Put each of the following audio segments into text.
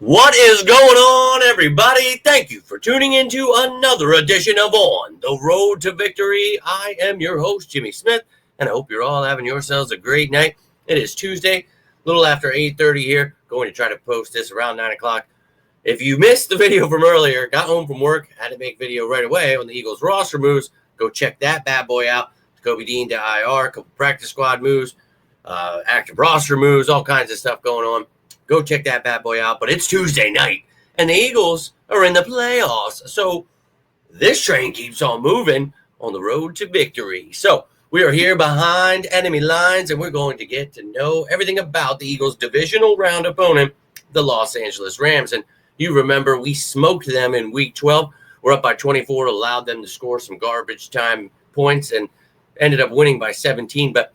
What is going on, everybody? Thank you for tuning into another edition of On the Road to Victory. I am your host, Jimmy Smith, and I hope you're all having yourselves a great night. It is Tuesday, a little after 8:30 here. Going to try to post this around 9 o'clock. If you missed the video from earlier, got home from work, had to make video right away on the Eagles roster moves, go check that bad boy out. Kobe Dean to IR, a couple practice squad moves, active roster moves, all kinds of stuff going on. Go check that bad boy out. But it's Tuesday night, and the Eagles are in the playoffs. So this train keeps on moving on the road to victory. So we are here behind enemy lines, and we're going to get to know everything about the Eagles' divisional round opponent, the Los Angeles Rams. And you remember we smoked them in Week 12. We're up by 24, allowed them to score some garbage time points, and ended up winning by 17. But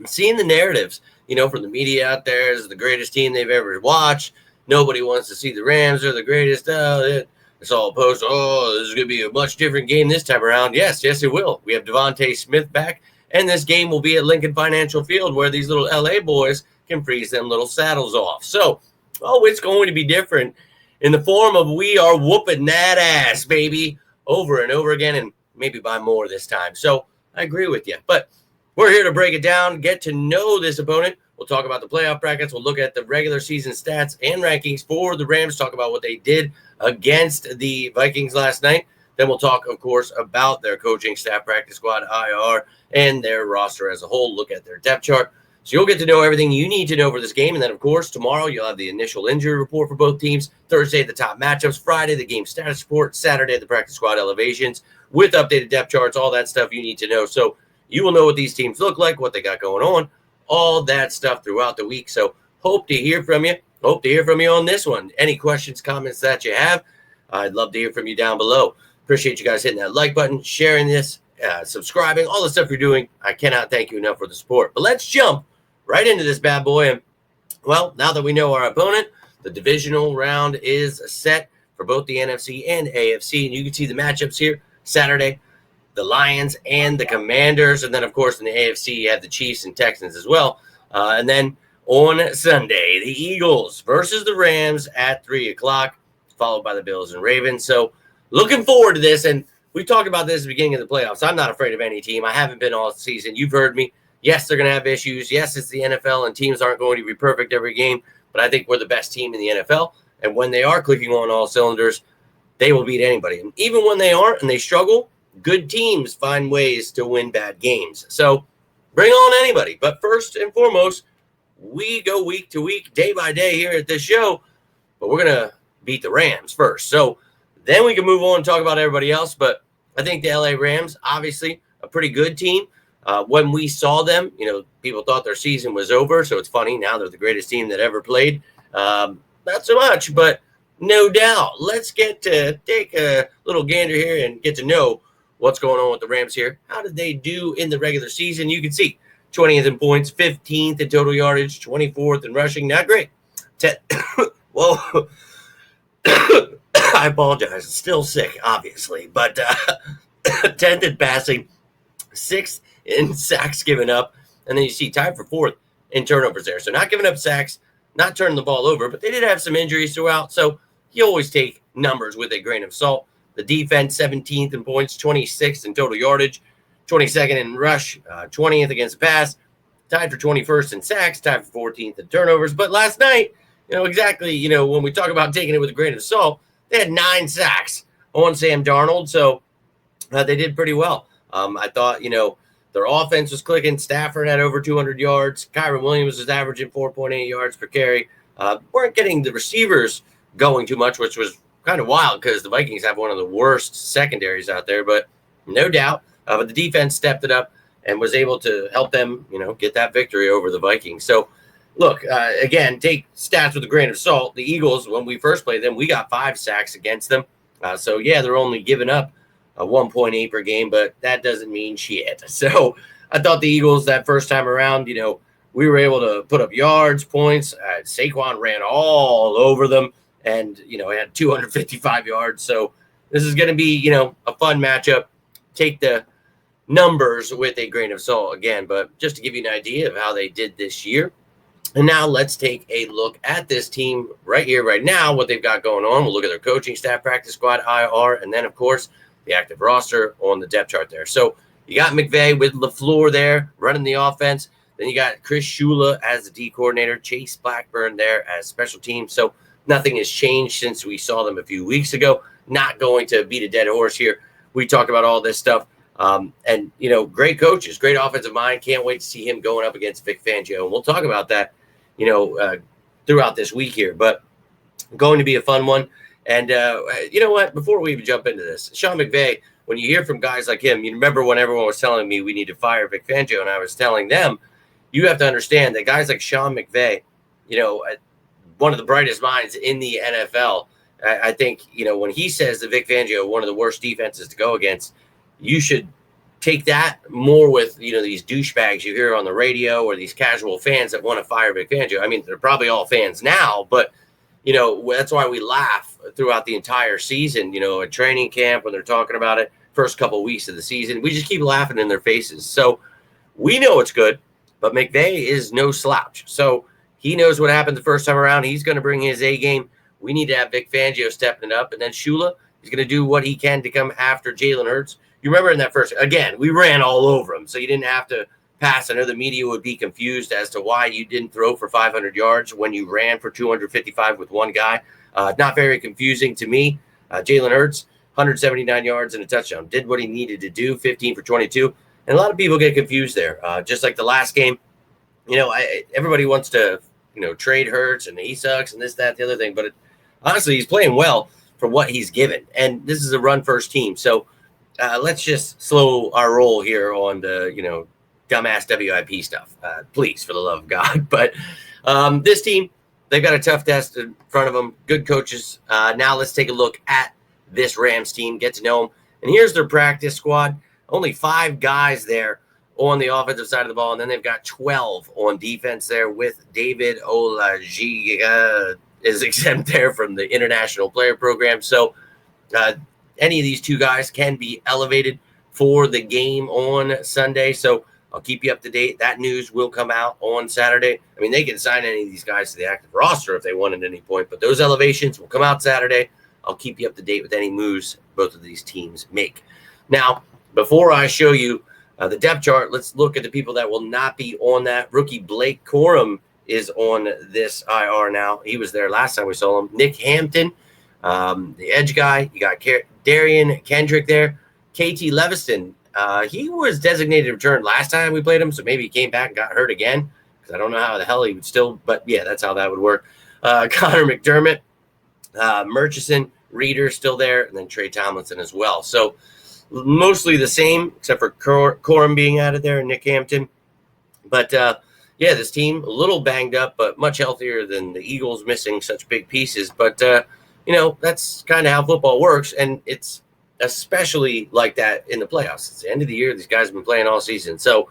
seeing the narratives, from the media out there, is the greatest team they've ever watched. Nobody wants to see the Rams are the greatest. It's all opposed. This is going to be a much different game this time around. Yes, it will. We have Devontae Smith back, and this game will be at Lincoln Financial Field, where these little LA boys can freeze them little saddles off. So, it's going to be different in the form of we are whooping that ass, baby, over and over again, and maybe by more this time. So I agree with you, but we're here to break it down, get to know this opponent. We'll talk about the playoff brackets. We'll look at the regular season stats and rankings for the Rams, talk about what they did against the Vikings last night. Then we'll talk, of course, about their coaching staff, practice squad, IR, and their roster as a whole, look at their depth chart. So you'll get to know everything you need to know for this game. And then, of course, tomorrow you'll have the initial injury report for both teams. Thursday, the top matchups. Friday, the game status report. Saturday, the practice squad elevations with updated depth charts, all that stuff you need to know. So you will know what these teams look like, what they got going on, all that stuff throughout the week. So hope to hear from you. Hope to hear from you on this one. Any questions, comments that you have, I'd love to hear from you down below. Appreciate you guys hitting that like button, sharing this, subscribing, all the stuff you're doing. I cannot thank you enough for the support. But let's jump right into this bad boy. And, now that we know our opponent, the divisional round is set for both the NFC and AFC. And you can see the matchups here. Saturday, the Lions and the Commanders. And then, of course, in the AFC, you have the Chiefs and Texans as well. And then on Sunday, the Eagles versus the Rams at 3 o'clock, followed by the Bills and Ravens. So looking forward to this. And we talked about this at the beginning of the playoffs. I'm not afraid of any team. I haven't been all season. You've heard me. Yes, they're going to have issues. Yes, it's the NFL, and teams aren't going to be perfect every game. But I think we're the best team in the NFL. And when they are clicking on all cylinders, they will beat anybody. And even when they aren't and they struggle, good teams find ways to win bad games. So bring on anybody. But first and foremost, we go week to week, day by day here at this show. But we're going to beat the Rams first. So then we can move on and talk about everybody else. But I think the LA Rams, obviously, a pretty good team. When we saw them, people thought their season was over. So it's funny. Now they're the greatest team that ever played. Not so much, but no doubt. Let's get to take a little gander here and get to know what's going on with the Rams here. How did they do in the regular season? You can see 20th in points, 15th in total yardage, 24th in rushing. Not great. Whoa. I apologize. Still sick, obviously. But 10th in passing, 6th in sacks given up. And then you see tied for 4th in turnovers there. So not giving up sacks, not turning the ball over. But they did have some injuries throughout. So you always take numbers with a grain of salt. The defense, 17th in points, 26th in total yardage, 22nd in rush, 20th against the pass, tied for 21st in sacks, tied for 14th in turnovers. But last night, exactly, when we talk about taking it with a grain of salt, they had 9 sacks on Sam Darnold. So they did pretty well. I thought, their offense was clicking. Stafford had over 200 yards. Kyron Williams was averaging 4.8 yards per carry. Weren't getting the receivers going too much, which was kind of wild because the Vikings have one of the worst secondaries out there, but no doubt. But the defense stepped it up and was able to help them, get that victory over the Vikings. So, look, again, take stats with a grain of salt. The Eagles, when we first played them, we got 5 sacks against them. So, yeah, they're only giving up 1.8 per game, but that doesn't mean shit. So I thought the Eagles that first time around, we were able to put up yards, points. Saquon ran all over them. And, he had 255 yards. So this is going to be, a fun matchup. Take the numbers with a grain of salt again. But just to give you an idea of how they did this year, And now let's take a look at this team right here, right now, what they've got going on. We'll look at their coaching staff, practice squad, IR, and then, of course, the active roster on the depth chart there. So you got McVay with LaFleur there running the offense. Then you got Chris Shula as the D coordinator, Chase Blackburn there as special teams. So nothing has changed since we saw them a few weeks ago. Not going to beat a dead horse here. We talked about all this stuff. And, great coaches, great offensive mind. Can't wait to see him going up against Vic Fangio. And we'll talk about that, throughout this week here. But going to be a fun one. And you know what? Before we even jump into this, Sean McVay, when you hear from guys like him, you remember when everyone was telling me we need to fire Vic Fangio, and I was telling them, you have to understand that guys like Sean McVay, one of the brightest minds in the NFL, I think, when he says that Vic Fangio, one of the worst defenses to go against, you should take that more with, these douchebags you hear on the radio or these casual fans that want to fire Vic Fangio. I mean, they're probably all fans now, but, that's why we laugh throughout the entire season, at training camp when they're talking about it, first couple of weeks of the season. We just keep laughing in their faces. So we know it's good, but McVay is no slouch. So he knows what happened the first time around. He's going to bring his A game. We need to have Vic Fangio stepping it up. And then Shula, he's going to do what he can to come after Jalen Hurts. You remember in that first, again, we ran all over him. So you didn't have to pass. I know the media would be confused as to why you didn't throw for 500 yards when you ran for 255 with one guy. Not very confusing to me. Jalen Hurts, 179 yards and a touchdown. Did what he needed to do, 15 for 22. And a lot of people get confused there. Just like the last game, everybody wants to, trade Hurts and he sucks and this, that, the other thing. But honestly, he's playing well for what he's given. And this is a run-first team. So let's just slow our roll here on the, dumbass WIP stuff. Please, for the love of God. But this team, they've got a tough test in front of them. Good coaches. Now let's take a look at this Rams team, get to know them. And here's their practice squad. Only 5 guys there on the offensive side of the ball, and then they've got 12 on defense there with David Olaji is exempt there from the international player program. So any of these 2 guys can be elevated for the game on Sunday. So I'll keep you up to date. That news will come out on Saturday. I mean, they can sign any of these guys to the active roster if they want at any point, but those elevations will come out Saturday. I'll keep you up to date with any moves both of these teams make. Now, before I show you the depth chart, let's look at the people that will not be on that. Rookie Blake Corum is on this IR now. He was there last time we saw him. Nick Hampton, the edge guy. You got Darian Kendrick there. KT Leviston, he was designated return last time we played him, so maybe he came back and got hurt again because I don't know how the hell he would still, but yeah, that's how that would work. Connor McDermott, Murchison, Reeder still there, and then Trey Tomlinson as well. So mostly the same, except for Corum being added there and Nick Hampton. But, this team, a little banged up, but much healthier than the Eagles missing such big pieces. But, that's kind of how football works, and it's especially like that in the playoffs. It's the end of the year. These guys have been playing all season. So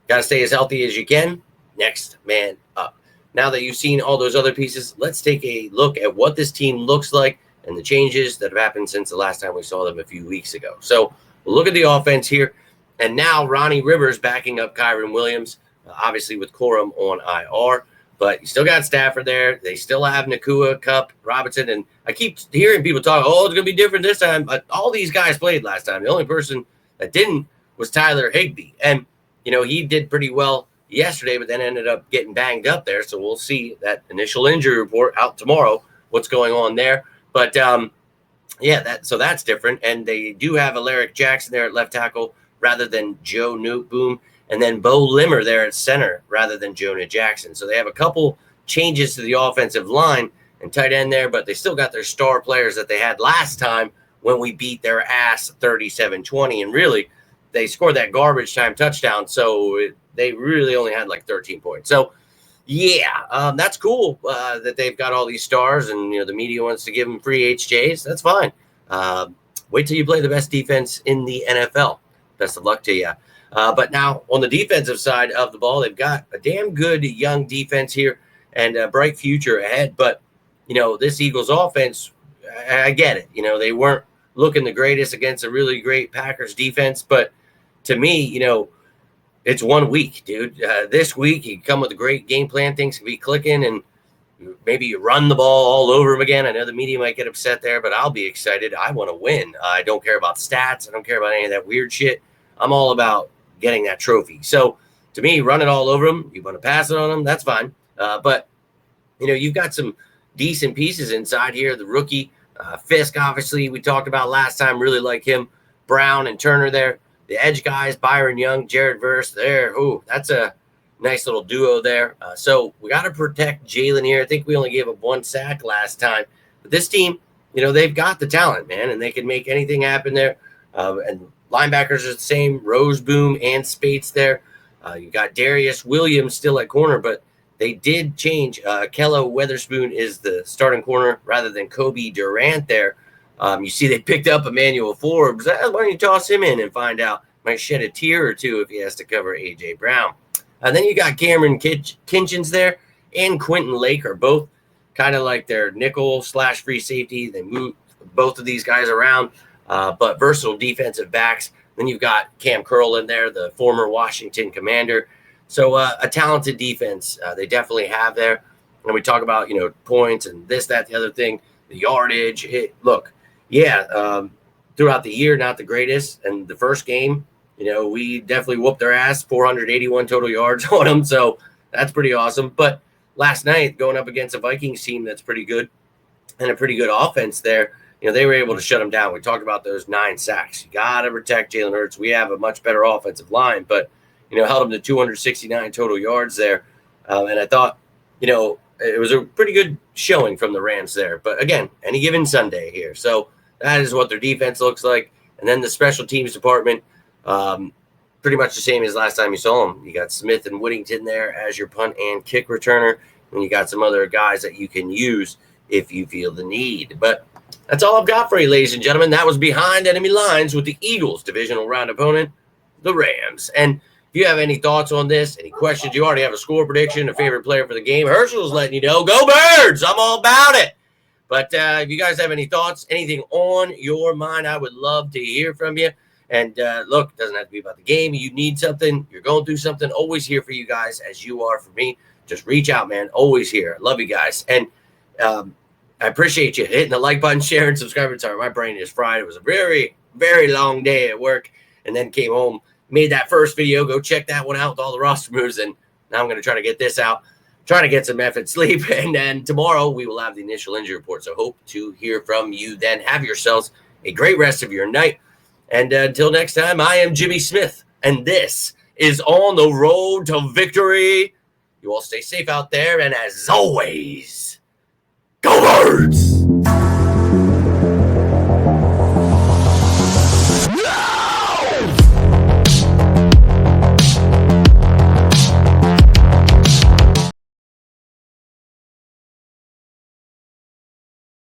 got to stay as healthy as you can. Next man up. Now that you've seen all those other pieces, let's take a look at what this team looks like and the changes that have happened since the last time we saw them a few weeks ago. So we'll look at the offense here. And now Ronnie Rivers backing up Kyron Williams, obviously with Corum on IR. But you still got Stafford there. They still have Nakua, Kupp, Robinson. And I keep hearing people talk, it's going to be different this time. But all these guys played last time. The only person that didn't was Tyler Higbee. And, he did pretty well yesterday, but then ended up getting banged up there. So we'll see that initial injury report out tomorrow, what's going on there. But, so that's different. And they do have Alaric Jackson there at left tackle rather than Joe Newboom. And then Bo Limmer there at center rather than Jonah Jackson. So they have a couple changes to the offensive line and tight end there, but they still got their star players that they had last time when we beat their ass 37-20. And really, they scored that garbage time touchdown, so they really only had like 13 points. So, that's cool that they've got all these stars and, the media wants to give them free HJs. That's fine. Wait till you play the best defense in the NFL. Best of luck to you. But now on the defensive side of the ball, they've got a damn good young defense here and a bright future ahead. But, this Eagles offense, I get it. They weren't looking the greatest against a really great Packers defense. But to me, it's 1 week, dude. This week, you come with a great game plan. Things can be clicking, and maybe you run the ball all over them again. I know the media might get upset there, but I'll be excited. I want to win. I don't care about stats. I don't care about any of that weird shit. I'm all about getting that trophy. So to me, run it all over them. You want to pass it on them, that's fine. But, you've got some decent pieces inside here. The rookie, Fisk, obviously, we talked about last time. Really like him. Brown and Turner there. The edge guys, Byron Young, Jared Verse there. Ooh, that's a nice little duo there. So we got to protect Jalen here. I think we only gave up 1 sack last time. But this team, they've got the talent, man, and they can make anything happen there. And linebackers are the same, Roseboom and Spates there. You got Darius Williams still at corner, but they did change. Kello Weatherspoon is the starting corner rather than Kobe Durant there. You see they picked up Emmanuel Forbes. Why don't you toss him in and find out? Might shed a tear or two if he has to cover A.J. Brown. And then you got Cameron Kinchins there and Quentin Lake are both kind of like their nickel / free safety. They move both of these guys around, but versatile defensive backs. Then you've got Cam Curl in there, the former Washington Commander. So a talented defense they definitely have there. And we talk about, points and this, that, the other thing, the yardage. Throughout the year, not the greatest. And the first game, we definitely whooped their ass, 481 total yards on them. So that's pretty awesome. But last night, going up against a Vikings team that's pretty good and a pretty good offense there, they were able to shut them down. We talked about those 9 sacks. You got to protect Jalen Hurts. We have a much better offensive line, but, held them to 269 total yards there. And I thought, it was a pretty good showing from the Rams there. But again, any given Sunday here. So that is what their defense looks like. And then the special teams department, pretty much the same as last time you saw them. You got Smith and Whittington there as your punt and kick returner. And you got some other guys that you can use if you feel the need. But that's all I've got for you, ladies and gentlemen. That was Behind Enemy Lines with the Eagles' divisional round opponent, the Rams. And if you have any thoughts on this, any questions, you already have a score prediction, a favorite player for the game, Herschel's letting you know, go Birds! I'm all about it. But if you guys have any thoughts, anything on your mind, I would love to hear from you. And look, it doesn't have to be about the game. You need something, you're going through something, always here for you guys as you are for me. Just reach out, man. Always here. Love you guys. And I appreciate you hitting the like button, sharing, subscribing. Sorry, my brain is fried. It was a very, very long day at work and then came home, made that first video. Go check that one out with all the roster moves. And now I'm going to try to get this out. Trying to get some effort sleep. And then tomorrow we will have the initial injury report. So hope to hear from you then. Have yourselves a great rest of your night. And until next time, I am Jimmy Smith. And this is On the Road to Victory. You all stay safe out there. And as always, go Birds!